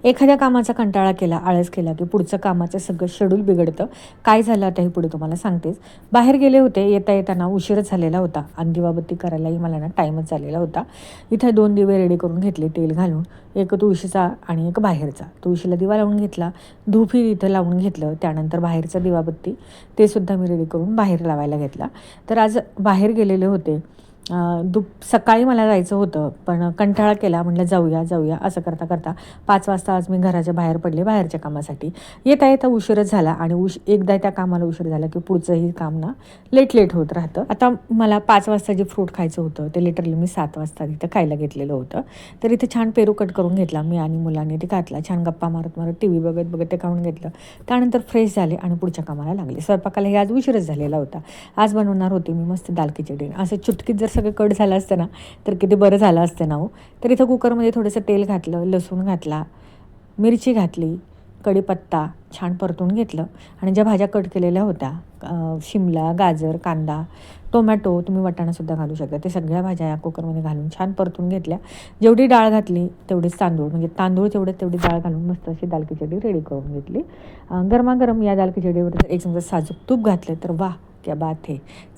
एखाद्या कामाचा कंटाळा केला, आळस केला, की पुढचं कामाचं सगळं शेड्यूल बिघडतं. काय झालं आता हे पुढे तुम्हाला सांगतेच. बाहेर गेले होते, येता-येताना उशीरच झालेला होता आणि दिवाबत्ती करायलाही मला ना टाईमच झालेला होता. इथे 2 दिवे रेडी करून घेतले तेल घालून. एक तुळशीचा आणि एक बाहेरचा. तुळशीला दिवा लावून घेतला, धूपही इथं लावून घेतलं. त्यानंतर बाहेरचा दिवाबत्ती ते सुद्धा मी रेडी करून बाहेर लावायला घेतला. तर आज बाहेर गेलेले होते. सकाळी मला जायचं होतं, पण कंटाळा केला. म्हटलं जाऊया असं करता 5 वाजता आज मी घराच्या बाहेर पडले बाहेरच्या कामासाठी. येता उशीरच झाला आणि एकदा त्या कामाला उशीर झाला की पुढचंही काम ना लेट होत राहतं. आता मला 5 वाजता जे फ्रूट खायचं होतं ते लिटरली मी 7 वाजता तिथं खायला घेतलेलं होतं. तर इथे छान पेरू कट करून घेतला मी आणि मुलांनी ते घातला. छान गप्पा मारत टीव्ही बघत ते खाऊन घेतलं. त्यानंतर फ्रेश झाले आणि पुढच्या कामाला लागले. स्वयंपाकाला हे आज उशीरच झालेला होता. आज बनवणार होते मी मस्त दाल खिचडी. असं चुटकीत जर सगळं कट झालं असतं ना तर किती बरं झालं असतं ना हो. तर इथं कुकरमध्ये थोडंसं तेल घातलं, लसूण घातला, मिरची घातली, कढीपत्ता छान परतून घेतलं आणि ज्या भाज्या कट केलेल्या होत्या शिमला, गाजर, कांदा, टोमॅटो, तुम्ही वाटाणासुद्धा घालू शकता. ते सगळ्या भाज्या या कुकरमध्ये घालून छान परतून घेतल्या. जेवढी डाळ घातली तेवढीच तांदूळ, म्हणजे तांदूळ तेवढी डाळ घालून मस्त अशी दाल खिचडी रेडी करून घेतली. गरमागरम या दाल खिचडीवर जर एक चमचा साजूक तूप घातलं तर वाह क्या बात है.